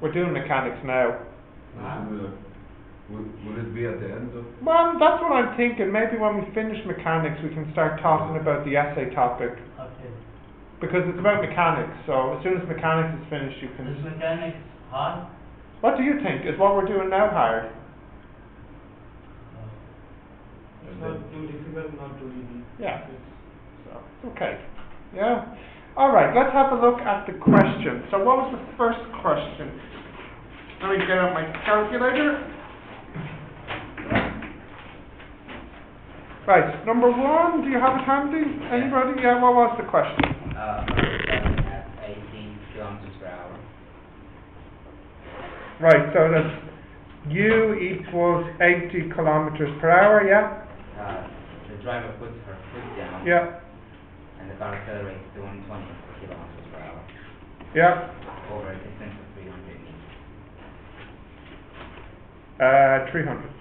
We're doing mechanics now. Would it be at the end of? Well, that's what I'm thinking. Maybe when we finish mechanics, we can start talking about the essay topic. Okay. Because it's about mechanics, so as soon as mechanics is finished, you Is can... mechanics hard? What do you think? Is what we're doing now hard? It's not too difficult, not too easy. Yeah. So, okay. Yeah. Alright, let's have a look at the question. So what was the first question? Let me get out my calculator. Right, number one, do you have it handy? Anybody? Yeah, what was the question? Traveling at 18 kilometers per hour. Right, so that's U equals 80 kilometers per hour, yeah? The driver puts her foot down. Yeah, And the car accelerates to 120 kilometers per hour yeah. over a distance of 300 meters. 300.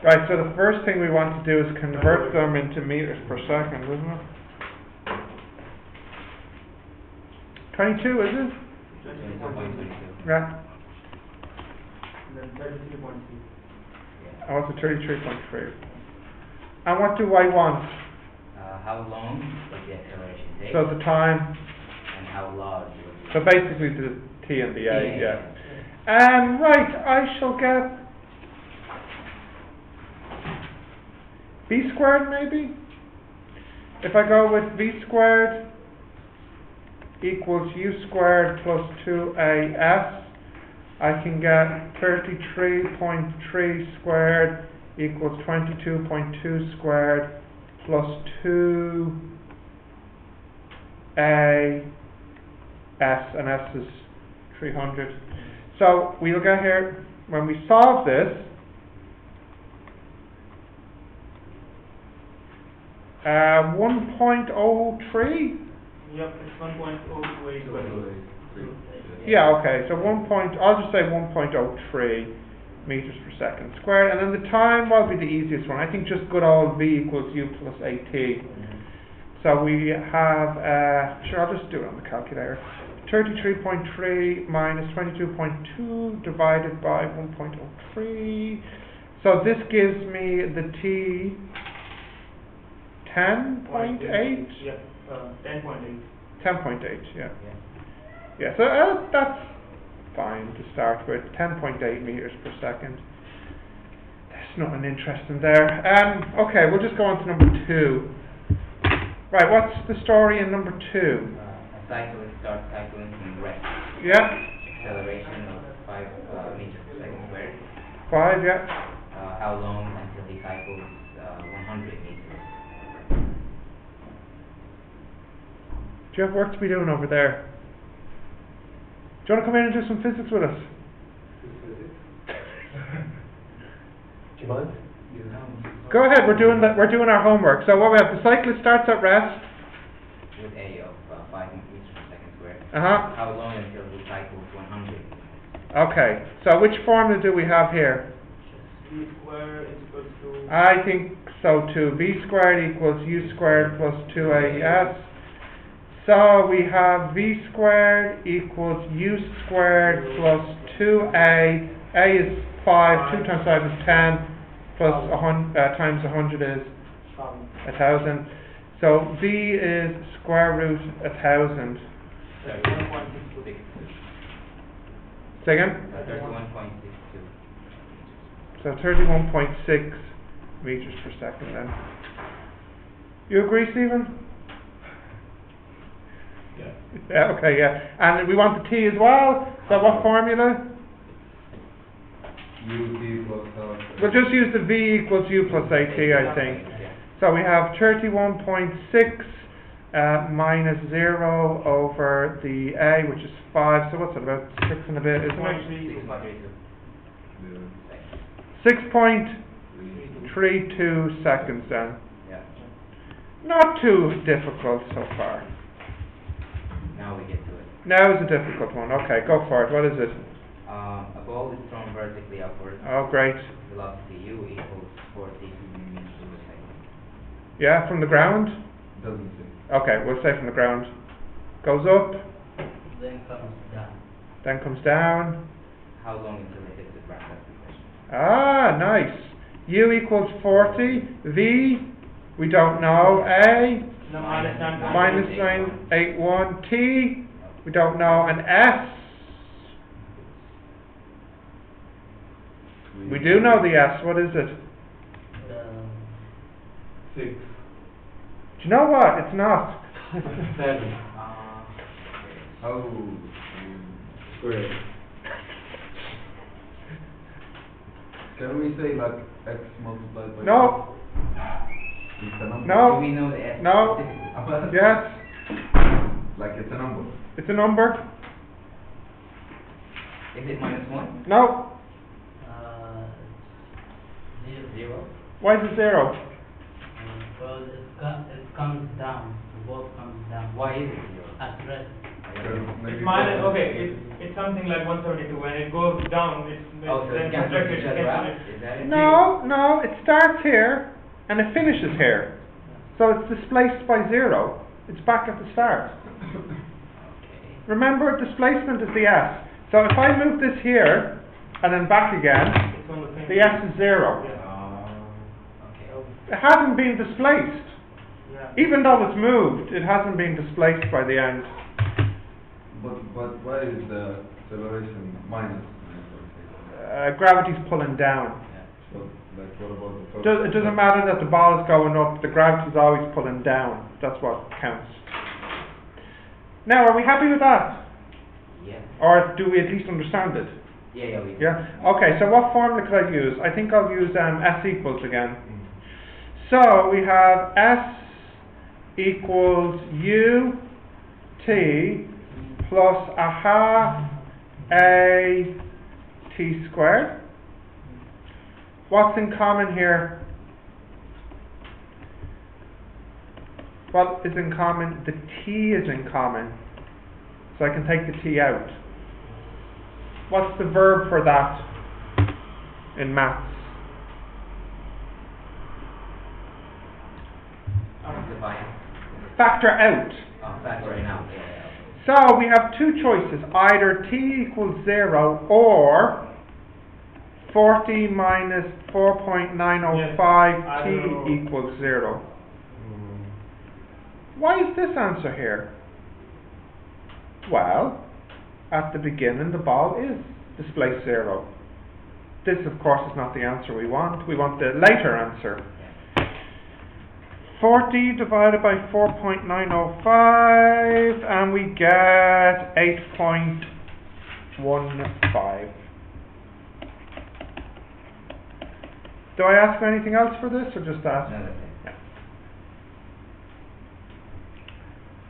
Right, so the first thing we want to do is convert them into meters per second, isn't it? 22, is it? 22.22. Yeah. And then 33.3. I want the 33.3. And what do I want? How long does the acceleration take? So the time, And how large will be so basically the T and the A, Yeah. yeah. Right, I shall get V squared maybe? If I go with V squared equals U squared plus 2AS, I can get 33.3 squared equals 22.2 squared plus 2AS, and S is 300. So we'll get here, when we solve this, 1.03. Yep, it's 1.028. Yeah, okay. So I'll just say 1.03 meters per second squared, and then the time will be the easiest one. I think just good old V equals U plus AT. So we have, sure, I'll just do it on the calculator. 33.3 minus 22.2 divided by 1.03. So this gives me the T 10.8? Yeah, 10.8. 10.8, yeah. Yeah. Yeah, so that's fine to start with. 10.8 meters per second. There's nothing interesting there. Okay, we'll just go on to number 2. Right, what's the story in number 2? A cyclist starts cycling from rest. Yeah, Acceleration of 5 meters per second squared. 5, yeah. How long until he cycles 100 meters? Do you have work to be doing over there? Do you want to come in and do some physics with us? Do you mind? Go ahead, we're doing our homework. So what we have, the cyclist starts at rest. With a of 5 meters per second squared. Uh-huh. How long until he cycles 100? Okay, so which formula do we have here? V square is equal to... I think so too. V squared equals U squared plus 2AS. So we have V squared equals U squared plus 2A. A is 5, 2 times 5 is 10, plus times 100 is 1,000. So V is square root 1,000. 1.62. Say again? 31.62. So 31.6 meters per second then. You agree, Stephen? Yeah, okay, yeah. And we want the T as well. So what formula? UT plus We'll just use the V equals U plus AT, I think. So we have 31.6 minus 0 over the A, which is 5. So what's it, about 6 and a bit, isn't it? 6.32 seconds then. Yeah. Not too difficult so far. Now we get to it. Now is a difficult one. Okay, go for it. What is it? A ball is thrown vertically upwards. Oh, great. Velocity u equals 40 meters per second. Yeah, from the ground? doesn't say. Okay, we'll say from the ground. Goes up, Then comes down. then comes down. how long until it hits the ground? That's the question. Ah, nice. U equals 40. V, we don't know. A, No, minus 9. minus 981. T, we don't know. And S, we do know the S. What is it? 6. Do you know what? It's not. 7. How? Square. Can we say like x multiplied by? No. It's a number. No. Do we know the S? No. specifically? Yes. Like it's a number. It's a number. Is it -1? No. 0. Why is it 0? Because it comes down. The ball comes down. Why is it 0? At rest. It's minus, okay, it's something like 172. When it goes down, it's Oh, so then it cancels subtracted, each other out? cancels it. Is that it? No, it starts here and it finishes here. So it's displaced by 0. It's back at the start. Okay. Remember, displacement is the S. So if I move this here and then back again, It's on the same. the S is 0. Yeah. Okay. It hasn't been displaced. Yeah. Even though it's moved, it hasn't been displaced by the end. But why is the acceleration minus? Gravity's pulling down. So like what about the first? It doesn't matter that the ball is going up, the gravity's always pulling down. That's what counts. Now, are we happy with that? Yeah. Or do we at least understand it? Yeah, we Yeah? Okay, so what formula could I use? I think I'll use S equals again. So we have S equals U T plus a half A T squared. What's in common here? What is in common? The T is in common. So I can take the T out. What's the verb for that in maths? Divide. Factor out. Oh, factoring out. Yeah. So we have two choices. Either T equals 0 or 40 minus 4.905 Yes, T equals 0. Why is this answer here? Well, at the beginning the ball is displaced 0. This of course is not the answer we want. We want the later answer. 40 divided by 4.905 and we get 8.15. Do I ask anything else for this or just ask? No, that's it.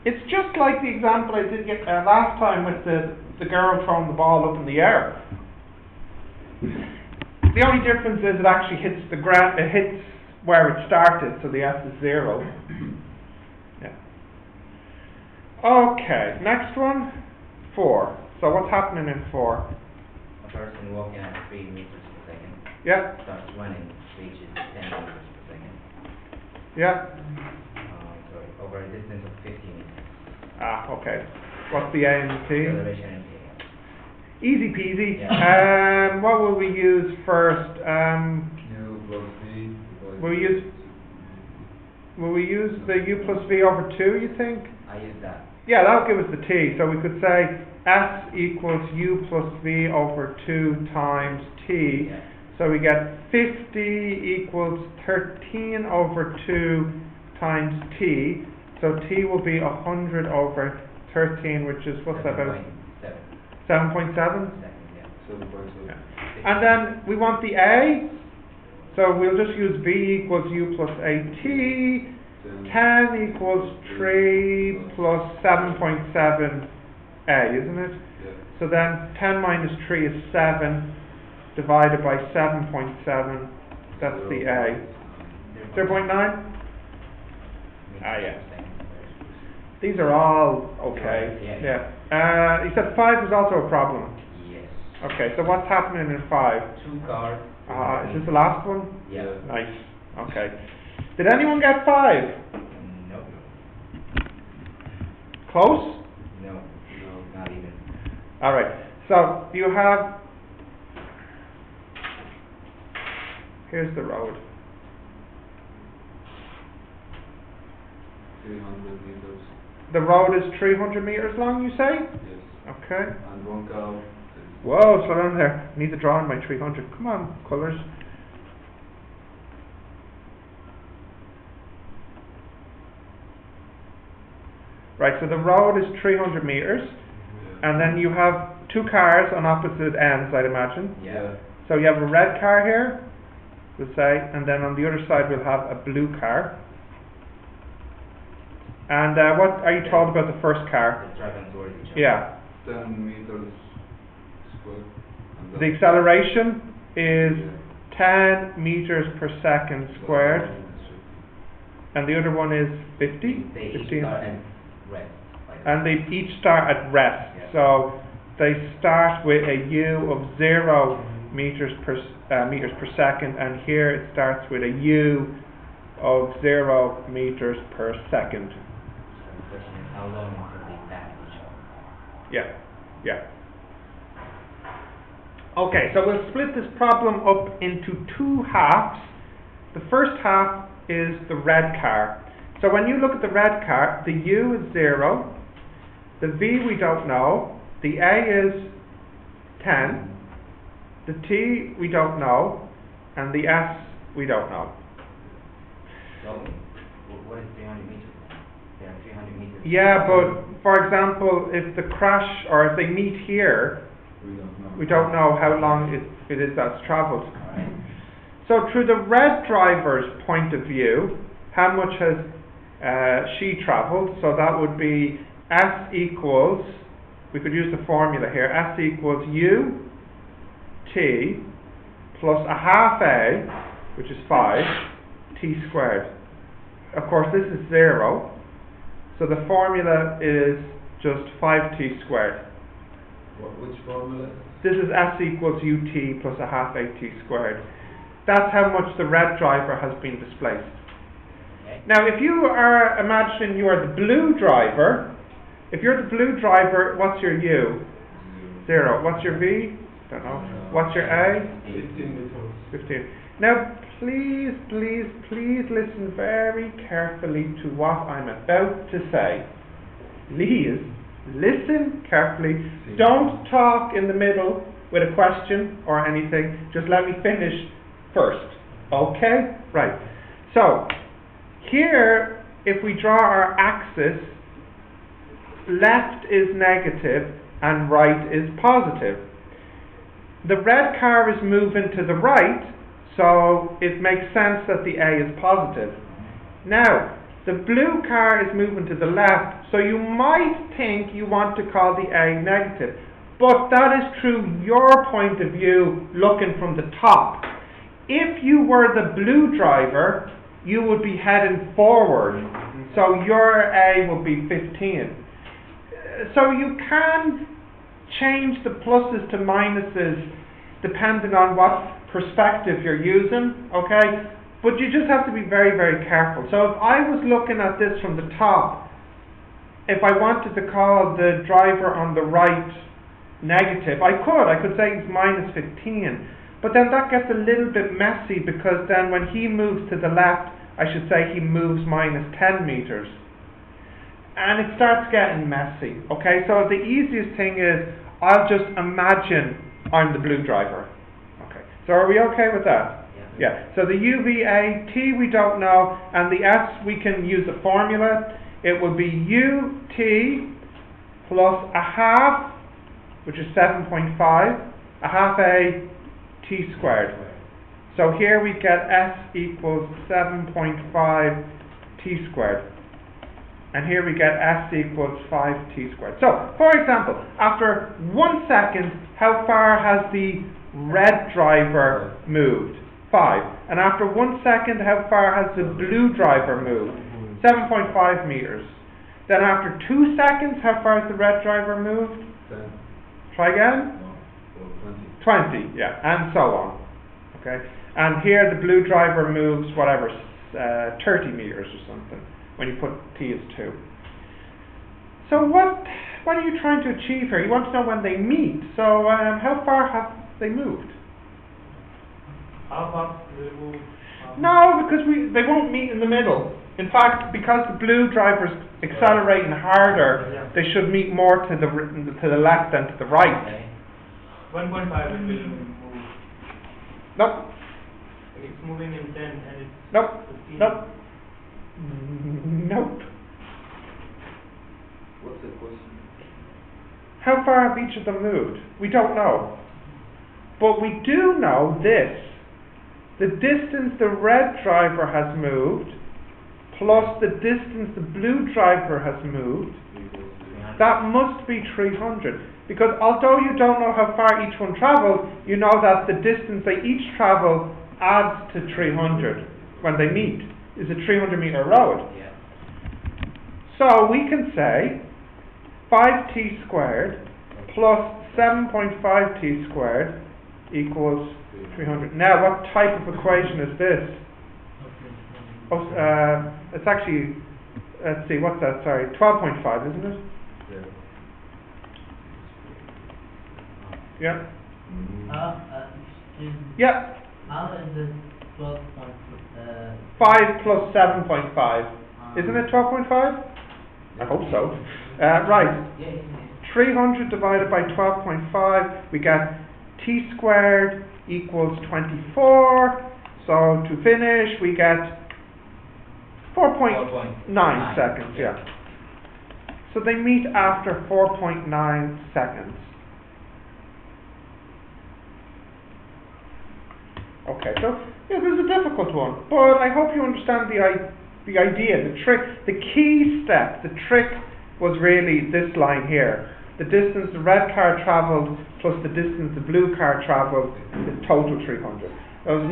It's just like the example I did get last time with the girl throwing the ball up in the air. The only difference is it actually hits the ground, it hits where it started, so the S is 0. Yeah. Okay, next one, 4. So what's happening in 4? A person walking at 3 meters per second Yeah, starts running, reaches 10 meters per second. yeah. Sorry, over a distance of 50 meters. Ah, okay. What's the A and the T? Acceleration and T. Easy peasy. Yeah. What will we use first? U plus V. Will we use the U plus V over 2, you think? I use that. Yeah, that'll give us the T. So we could say S equals U plus V over 2 times T. Yeah. So we get 50 equals 13 over 2 times T. So T will be 100 over 13, which is, what's that about? 7.7 7.7? seconds, yeah. 7.7. Yeah. And then we want the A. So we'll just use V equals U plus AT. 10 equals 3 plus 7.7 A, isn't it? Yeah. So then 10 minus 3 is 7 divided by 7.7. That's the A. 0.9? Ah, yeah. These are all okay. Yeah. You said 5 was also a problem. Yes. Okay, so what's happening in 5? 2 cars. Is this the last one? Yeah. Nice. Okay. Did anyone get 5? No. Close? No. Not even. Alright. So you have Here's the road. 300 meters. The road is 300 meters long, you say? Yes. Okay. And one cow is Whoa, slow down there. I need to draw on my 300. Come on, colours. Right, so the road is 300 meters, and then you have two cars on opposite ends, I'd imagine. Yeah. So you have a red car here, we'll say, and then on the other side we'll have a blue car. And what are you told about the first car? It's driving towards each other. Yeah. 10 meters square. And The acceleration is 10 meters per second squared, and the other one is 50? They each 15. start at rest. And they each start at rest. Yeah. So they start with a U of 0 meters per second, and here it starts with a U of 0 meters per second. So the question is, how long until they pass each other? Yeah, yeah. Okay, so we'll split this problem up into two halves. The first half is the red car. So when you look at the red car, the U is 0, the V we don't know, the A is 10, the T we don't know, and the S we don't know. So, what is 300 meters? There are 300 meters. Yeah, but for example, if the crash, or if they meet here, we don't know. we don't know how long it is that's travelled. Alright. So through the red driver's point of view, how much has she travelled? So that would be S equals, we could use the formula here, S equals U T plus a half A, which is 5, T squared. Of course this is 0, so the formula is just 5T squared. Which formula? This is S equals UT plus a half AT squared. That's how much the red driver has been displaced. Okay. Now, if you are imagining you are the blue driver, if you're the blue driver, what's your U? 0. What's your V? Don't know. What's your A? 15 meters. 15. Now, please, please, please listen very carefully to what I'm about to say. Please listen carefully. Don't talk in the middle with a question or anything. Just let me finish first. Okay? Right. So, here, if we draw our axis, left is negative and right is positive. The red car is moving to the right, so it makes sense that the A is positive. Now, the blue car is moving to the left, so you might think you want to call the A negative. But that is through your point of view, looking from the top. If you were the blue driver, you would be heading forward, so your A would be 15. So you can change the pluses to minuses depending on what perspective you're using, okay? But you just have to be very, very careful. So if I was looking at this from the top, if I wanted to call the driver on the right negative, I could say he's minus 15. But then that gets a little bit messy, because then when he moves to the left, I should say he moves minus 10 meters. And it starts getting messy, okay? So the easiest thing is, I'll just imagine I'm the blue driver. Okay, so are we okay with that? Yeah, so the UVA, T we don't know, and the S we can use a formula. It will be UT plus a half, which is 7.5, a half A T squared. So here we get S equals 7.5 T squared. And here we get S equals 5T squared. So, for example, after 1 second, how far has the red driver moved? 5. And after 1 second, how far has the blue driver moved? 7.5 meters. Then after 2 seconds, how far has the red driver moved? 10. Try again? No, or 20. 20, yeah, and so on. Okay, and here the blue driver moves whatever, 30 meters or something, when you put T as 2. So what are you trying to achieve here? You want to know when they meet. So how far have they moved? half up, we'll move. No, because they won't meet in the middle. In fact, because the blue driver's accelerating harder, Yeah. they should meet more to the left than to the right. Okay. 1.5 it will move. Nope, It's moving in 10 and it's nope, 15. nope, nope. What's the question? How far have each of them moved? We don't know. But we do know this. The distance the red driver has moved plus the distance the blue driver has moved, that must be 300. Because although you don't know how far each one travelled, you know that the distance they each travel adds to 300 when they meet. Is a 300 metre road. Yeah. So we can say 5t squared plus 7.5t squared equals 300. Now, what type of equation is this? Oh, it's actually, let's see, what's that? Sorry, 12.5, isn't it? Yeah. Yeah. Excuse me. Yeah. How is this 12 point, 5 plus 7.5. Isn't it 12.5? I hope so. Right. Yeah. 300 divided by 12.5, we get t squared equals 24. So to finish, we get 4.9 seconds. Yeah. So they meet after 4.9 seconds. Okay, so yeah, this is a difficult one, but I hope you understand the idea, the trick, the key step. The trick was really this line here. The distance the red car travelled plus the distance the blue car travelled is total 300.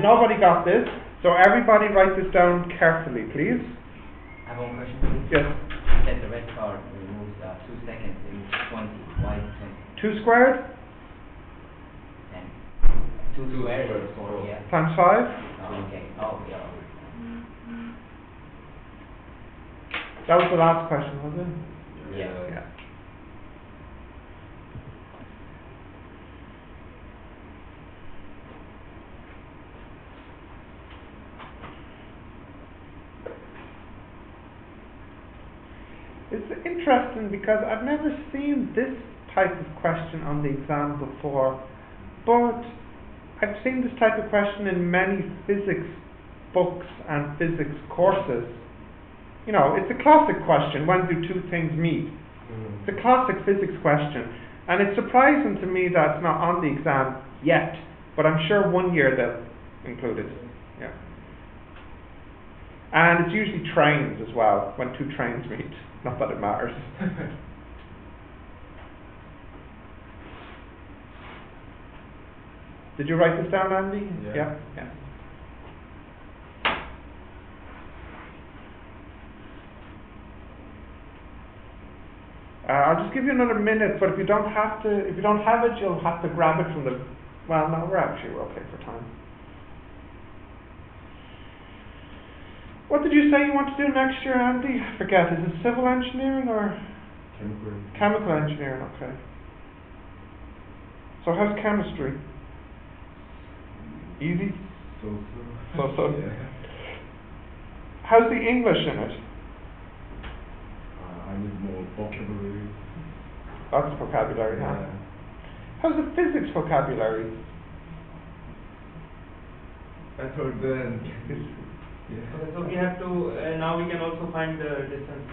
Nobody got this, so everybody write this down carefully, please. I have one question, please. Yes. You said the red car moves 2 seconds, it moves 20. Why 20? 2 squared 10. 2 squared is 4, yeah. times 5. Oh, okay. Oh, yeah. That was the last question, was it? Yeah. Yeah. It's interesting because I've never seen this type of question on the exam before, but I've seen this type of question in many physics books and physics courses. You know, it's a classic question, when do two things meet? It's a classic physics question, and it's surprising to me that it's not on the exam yet, but I'm sure one year they'll include it. Yeah. And it's usually trains as well, when two trains meet. Not that it matters. Did you write this down, Andy? Yeah. Yeah. I'll just give you another minute, but if you don't have it, you'll have to grab it from the. Well, no, we're okay for time. What did you say you want to do next year, Andy? I forget. Is it civil engineering or chemical engineering? Okay. So how's chemistry? Easy. So. Yeah. How's the English in it? I need more vocabulary. Lots of vocabulary, huh? Yeah. How's the physics vocabulary? Better than. Okay, so we have to, now we can also find the distance,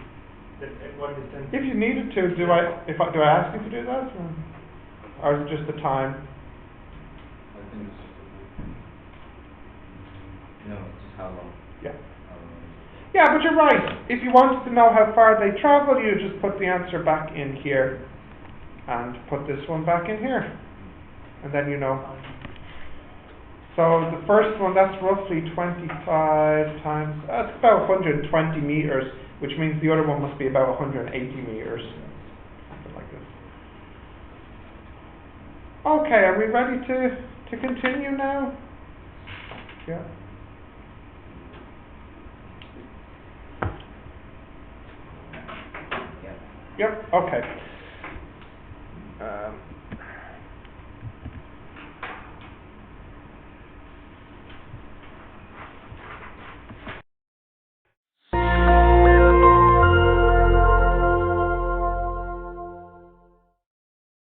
at what distance. If you needed to, do I ask you to do that? Or is it just the time? I think it's No, it's just how long. Yeah. Yeah, but you're right. If you wanted to know how far they travel, you just put the answer back in here and put this one back in here. And then you know. So the first one, that's roughly 25 times, that's about 120 meters, which means the other one must be about 180 meters. Something like this. Okay, are we ready to continue now? Yeah. Yeah. Yep, okay.